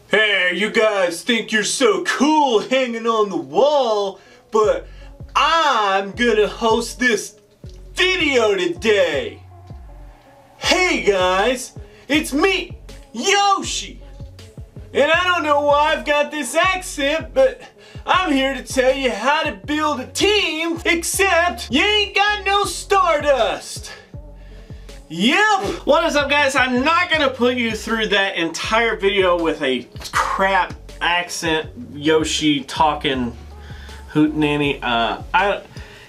Hey, you guys think you're so cool hanging on the wall, but I'm gonna host this video today. Hey guys, it's me, Yoshi. And I don't know why I've got this accent, but I'm here to tell you how to build a team, except you ain't got no Stardust. Yep! What is up, guys? I'm not gonna put you through that entire video with a crap accent, Yoshi talking hootenanny.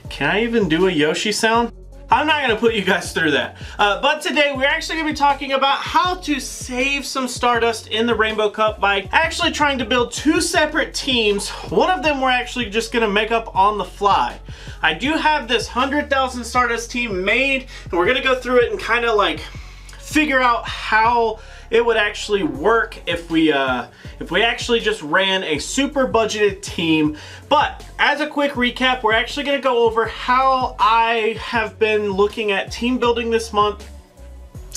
Can I even do a Yoshi sound? I'm not gonna put you guys through that. But today we're actually gonna be talking about how to save some Stardust in the Rainbow Cup by actually trying to build two separate teams. One of them we're actually just gonna make up on the fly. I do have this 100,000 Stardust team made, and we're gonna go through it and kind of like figure out how it would actually work if we actually just ran a super budgeted team. But as a quick recap, we're actually going to go over how I have been looking at team building this month.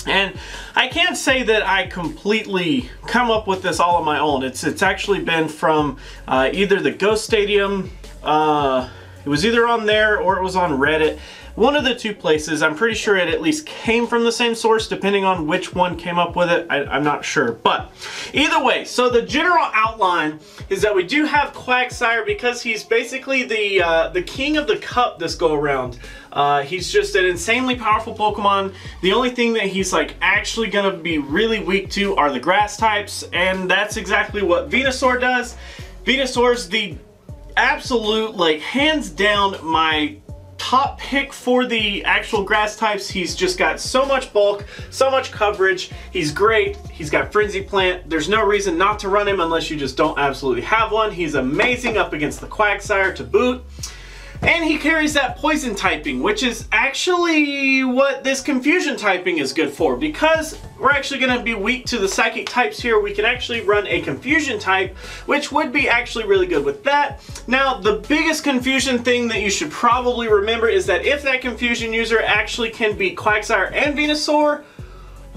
And I can't say that I completely come up with this all on my own. It's actually been from either the Ghost Stadium, it was either on there or it was on Reddit. One of the two places. I'm pretty sure it at least came from the same source, depending on which one came up with it. I'm not sure, but either way, so the general outline is that we do have Quagsire because he's basically the king of the cup this go around. He's just an insanely powerful Pokemon. The only thing that he's like actually gonna be really weak to are the grass types, and that's exactly what Venusaur does. Venusaur's the absolute, like, hands down my top pick for the actual grass types. He's just got so much bulk, so much coverage. He's great. He's got Frenzy Plant. There's no reason not to run him unless you just don't absolutely have one. He's amazing up against the Quagsire to boot. And he carries that poison typing, which is actually what this confusion typing is good for. Because we're actually going to be weak to the psychic types here, we can actually run a confusion type, which would be actually really good with that. Now, the biggest confusion thing that you should probably remember is that if that confusion user actually can beat Quagsire and Venusaur,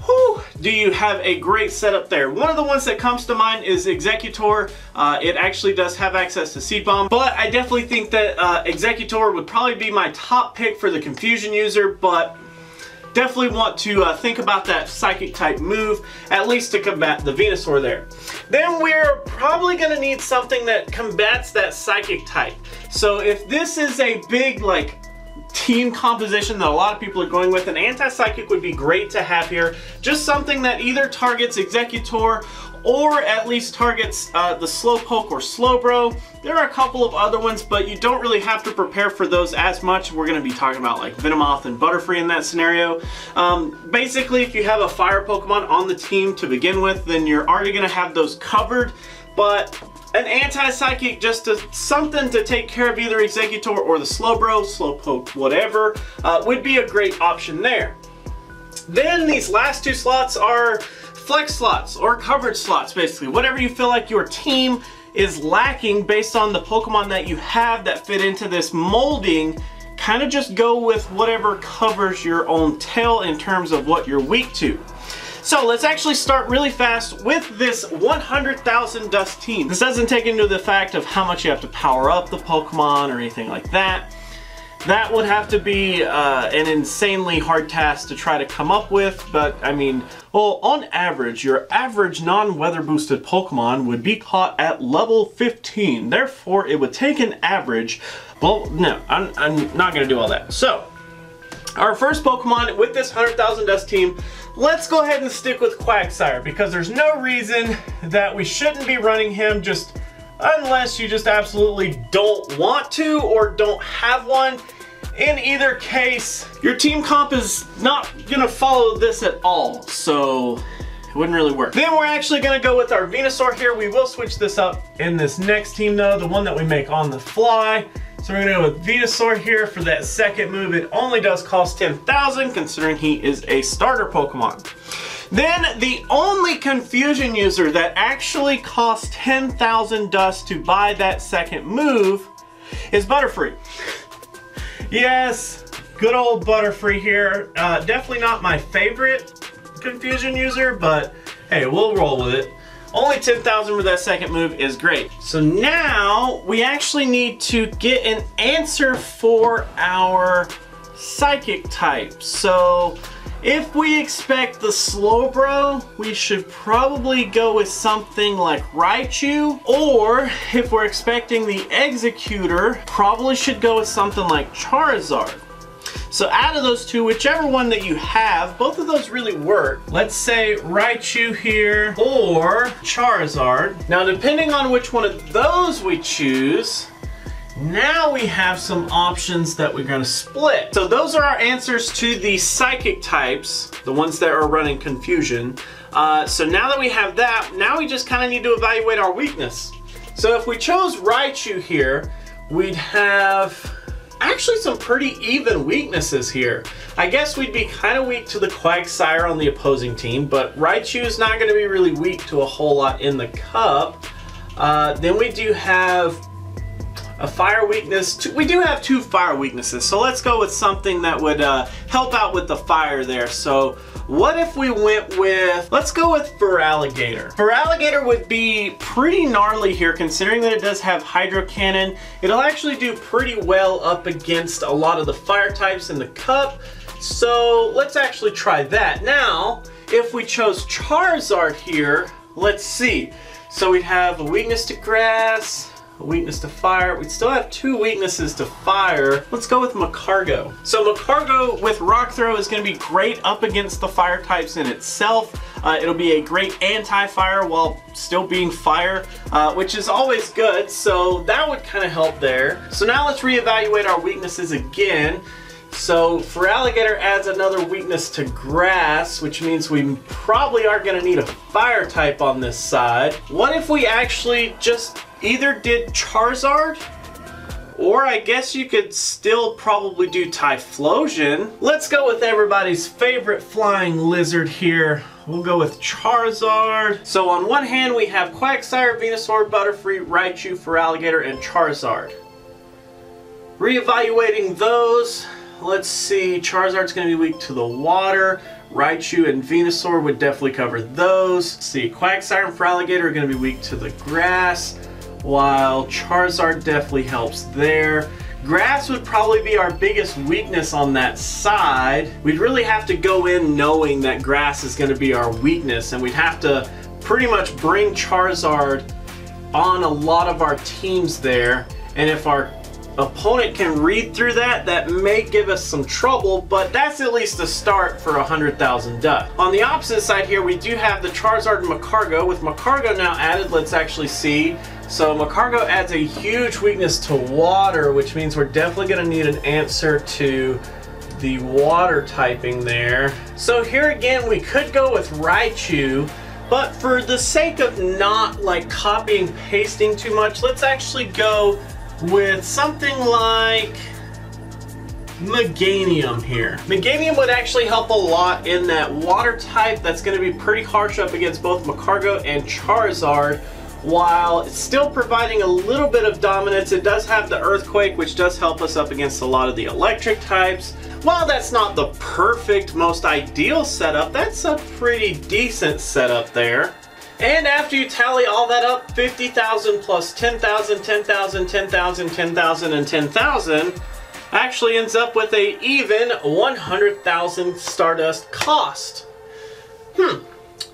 whew, do you have a great setup there. One of the ones that comes to mind is Executor. It actually does have access to Seed Bomb, but I definitely think that Executor would probably be my top pick for the confusion user, but definitely want to think about that psychic type move, at least to combat the Venusaur there. Then we're probably going to need something that combats that psychic type. So if this is a big, like, team composition that a lot of people are going with, an anti-psychic would be great to have here. Just something that either targets Executor or at least targets the Slowpoke or Slowbro. There are a couple of other ones, but you don't really have to prepare for those as much. We're going to be talking about like Venomoth and Butterfree in that scenario. Basically, if you have a fire Pokemon on the team to begin with, then you're already going to have those covered, but an anti-psychic, just something to take care of either Executor or the Slowbro, Slowpoke, whatever, would be a great option there. Then these last two slots are flex slots or coverage slots, basically. Whatever you feel like your team is lacking based on the Pokemon that you have that fit into this molding, kind of just go with whatever covers your own tail in terms of what you're weak to. So let's actually start really fast with this 100,000 dust team. This doesn't take into the fact of how much you have to power up the Pokemon or anything like that. That would have to be an insanely hard task to try to come up with, but I mean, well, on average, your average non-weather boosted Pokemon would be caught at level 15. Therefore, it would take an average, well, no, I'm not gonna do all that. So, our first Pokemon with this 100,000 dust team, let's go ahead and stick with Quagsire, because there's no reason that we shouldn't be running him, just unless you just absolutely don't want to or don't have one. In either case, your team comp is not gonna follow this at all, so it wouldn't really work. Then we're actually gonna go with our Venusaur here. We will switch this up in this next team though, the one that we make on the fly. So we're gonna go with Venusaur here for that second move. It only does cost 10,000 considering he is a starter Pokemon. Then the only confusion user that actually costs 10,000 dust to buy that second move is Butterfree. Yes, good old Butterfree here. Definitely not my favorite confusion user, but hey, we'll roll with it. only 10,000 for that second move is great. So now we actually need to get an answer for our psychic type. So if we expect the Slowbro, we should probably go with something like Raichu. Or if we're expecting the Executor, probably should go with something like Charizard. So out of those two, whichever one that you have, both of those really work. Let's say Raichu here or Charizard. Now depending on which one of those we choose, now we have some options that we're going to split. So those are our answers to the psychic types, the ones that are running confusion. So now that we have that, now we just kind of need to evaluate our weakness. So if we chose Raichu here, we'd have actually some pretty even weaknesses here. I guess we'd be kind of weak to the Quagsire on the opposing team, but Raichu is not going to be really weak to a whole lot in the cup. Then we do have a fire weakness. We do have 2 fire weaknesses, so let's go with something that would help out with the fire there. So what if we went with, let's go with Feraligatr. Feraligatr would be pretty gnarly here considering that it does have Hydro Cannon. It'll actually do pretty well up against a lot of the fire types in the cup. So let's actually try that. Now, if we chose Charizard here, let's see. So we'd have a weakness to grass, a weakness to fire. We'd still have 2 weaknesses to fire. Let's go with Magcargo. So Magcargo with Rock Throw is going to be great up against the fire types in itself. It'll be a great anti-fire while still being fire, which is always good. So that would kind of help there. So now let's reevaluate our weaknesses again. So Feraligatr adds another weakness to grass, which means we probably are going to need a fire type on this side. What if we actually just either did Charizard, or I guess you could still probably do Typhlosion. Let's go with everybody's favorite flying lizard here. We'll go with Charizard. So on one hand we have Quagsire, Venusaur, Butterfree, Raichu, Feraligatr, and Charizard. Reevaluating those, let's see, Charizard's going to be weak to the water. Raichu and Venusaur would definitely cover those. Let's see, Quagsire and Feraligatr are going to be weak to the grass, while Charizard definitely helps there. Grass would probably be our biggest weakness on that side. We'd really have to go in knowing that grass is going to be our weakness, and we'd have to pretty much bring Charizard on a lot of our teams there. And if our opponent can read through that, that may give us some trouble, but that's at least a start for 100,000 dust. On the opposite side here, we do have the Charizard and Magcargo. With Magcargo now added, let's actually see. So Magcargo adds a huge weakness to water, which means we're definitely going to need an answer to the water typing there. So here again, we could go with Raichu, but for the sake of not like copying pasting too much, let's actually go with something like Meganium here. Meganium would actually help a lot in that water type that's going to be pretty harsh up against both Magcargo and Charizard, while it's still providing a little bit of dominance. It does have the Earthquake, which does help us up against a lot of the electric types. While that's not the perfect, most ideal setup, that's a pretty decent setup there. And after you tally all that up, 50,000 plus 10,000, 10,000, 10,000, 10,000, and 10,000 actually ends up with a even 100,000 Stardust cost.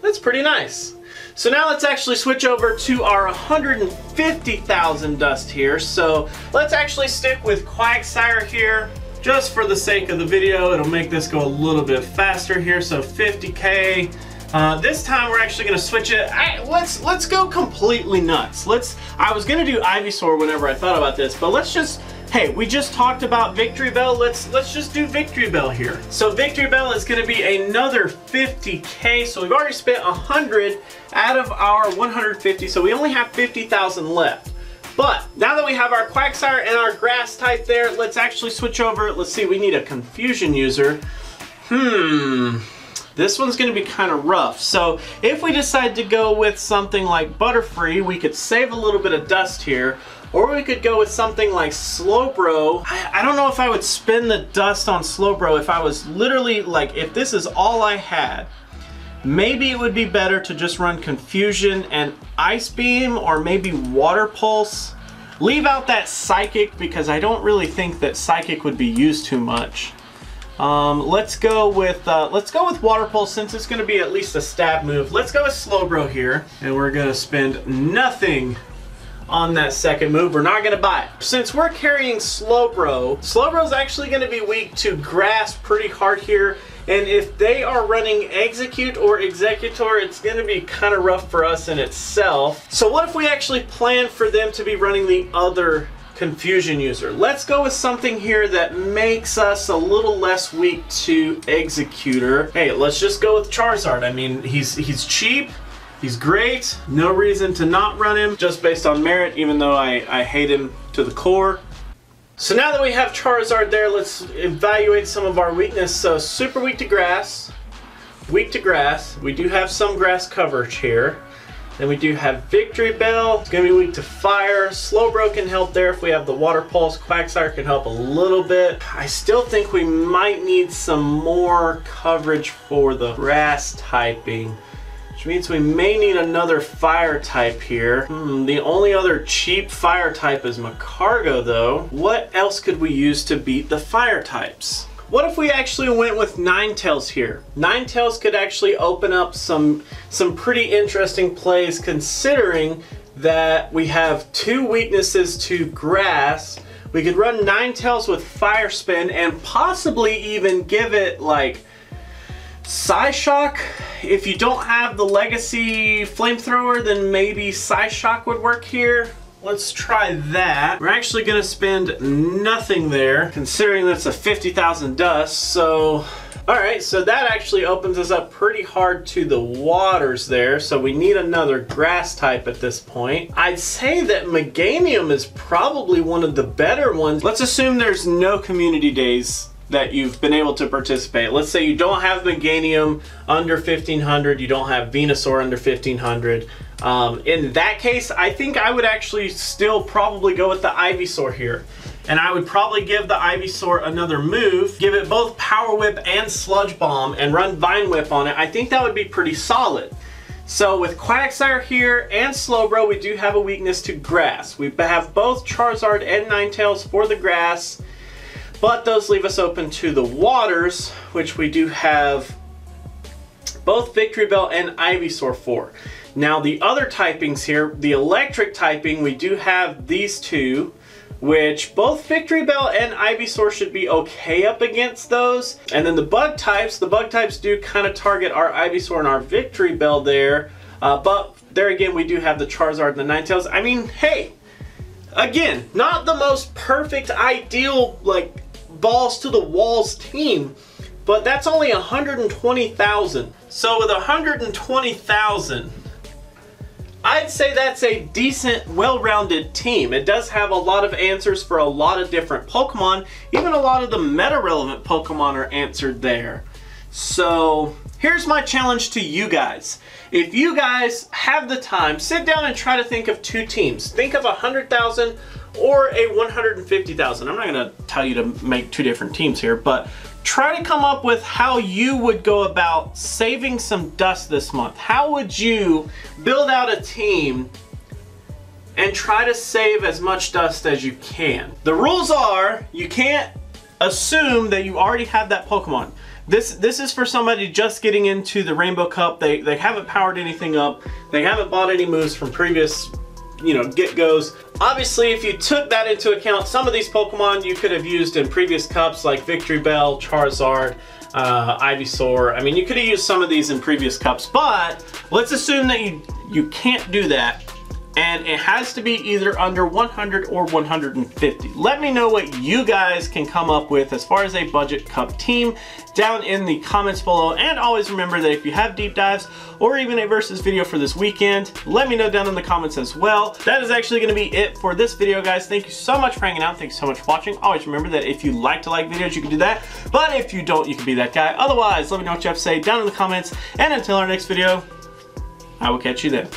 That's pretty nice. So now let's actually switch over to our 150,000 dust here. So let's actually stick with Quagsire here. Just for the sake of the video, it'll make this go a little bit faster here. So 50K. This time we're actually going to switch it. Let's go completely nuts. I was going to do Ivysaur whenever I thought about this, but let's just, hey, we just talked about Victory Bell. Let's just do Victory Bell here. So Victory Bell is going to be another 50K. So we've already spent 100 out of our 150. So we only have 50,000 left. But now that we have our Quagsire and our grass type there, let's actually switch over. Let's see, we need a confusion user. This one's going to be kind of rough. So if we decide to go with something like Butterfree, we could save a little bit of dust here. Or we could go with something like Slowbro. I don't know if I would spend the dust on Slowbro if I was literally like, if this is all I had. maybe it would be better to just run Confusion and Ice Beam, or maybe Water Pulse. Leave out that Psychic because I don't really think that Psychic would be used too much. Let's go with Water Pulse since it's going to be at least a stab move. Let's go with Slowbro here, and we're going to spend nothing on that second move. We're not going to buy it. Since we're carrying Slowbro is actually going to be weak to Grass pretty hard here, and if they are running Execute or Executor, it's going to be kind of rough for us in itself. So what if we actually plan for them to be running the other Confusion user? Let's go with something here that makes us a little less weak to Executor. Hey, let's just go with Charizard. I mean, he's cheap, he's great, no reason to not run him just based on merit, even though I hate him to the core. So now that we have Charizard there, let's evaluate some of our weakness. So super weak to Grass, weak to Grass. We do have some Grass coverage here. Then we do have Victory Bell. It's going to be weak to Fire. Slowbro can help there if we have the Water Pulse. Quagsire can help a little bit. I still think we might need some more coverage for the Grass typing, which means we may need another Fire type here. The only other cheap Fire type is Macargo though. What else could we use to beat the Fire types? What if we actually went with Ninetales here? Ninetales could actually open up some pretty interesting plays, considering that we have two weaknesses to Grass. We could run Ninetales with Fire Spin and possibly even give it like Psyshock. If you don't have the Legacy Flamethrower, then maybe Psyshock would work here. Let's try that. We're actually gonna spend nothing there, considering that's a 50,000 dust, so... Alright, so that actually opens us up pretty hard to the waters there, so we need another Grass type at this point. I'd say that Meganium is probably one of the better ones. Let's assume there's no community days that you've been able to participate. Let's say you don't have Meganium under 1500, you don't have Venusaur under 1500. In that case, I think I would actually still probably go with the Ivysaur here. And I would probably give the Ivysaur another move, give it both Power Whip and Sludge Bomb, and run Vine Whip on it. I think that would be pretty solid. So with Quagsire here and Slowbro, we do have a weakness to Grass. We have both Charizard and Ninetales for the Grass, but those leave us open to the waters, which we do have both Victory Bell and Ivysaur for. Now the other typings here, the electric typing, we do have these two, which both Victory Bell and Ivysaur should be okay up against those. And then the bug types do kind of target our Ivysaur and our Victory Bell there. But there again, we do have the Charizard and the Ninetales. I mean, hey, again, not the most perfect, ideal, like, balls to the walls team, but that's only 120,000. So with 120,000, I'd say that's a decent, well-rounded team. It does have a lot of answers for a lot of different Pokemon. Even a lot of the meta-relevant Pokemon are answered there. So here's my challenge to you guys. If you guys have the time, sit down and try to think of two teams. Think of 100,000 or a 150,000. I'm not gonna tell you to make two different teams here, but try to come up with how you would go about saving some dust this month. How would you build out a team and try to save as much dust as you can? The rules are, you can't assume that you already have that Pokemon. This is for somebody just getting into the Rainbow Cup. They haven't powered anything up. They haven't bought any moves from previous, get-goes. Obviously, if you took that into account, some of these Pokemon you could have used in previous cups, like Victory Bell, Charizard, Ivysaur. I mean, you could have used some of these in previous cups, but let's assume that you can't do that, and it has to be either under 100 or 150. Let me know what you guys can come up with as far as a budget cup team down in the comments below. And always remember that if you have deep dives or even a versus video for this weekend, let me know down in the comments as well. That is actually going to be it for this video, guys. Thank you so much for hanging out. Thank you so much for watching. Always remember that if you like to like videos, you can do that. But if you don't, you can be that guy. Otherwise, let me know what you have to say down in the comments. And until our next video, I will catch you then.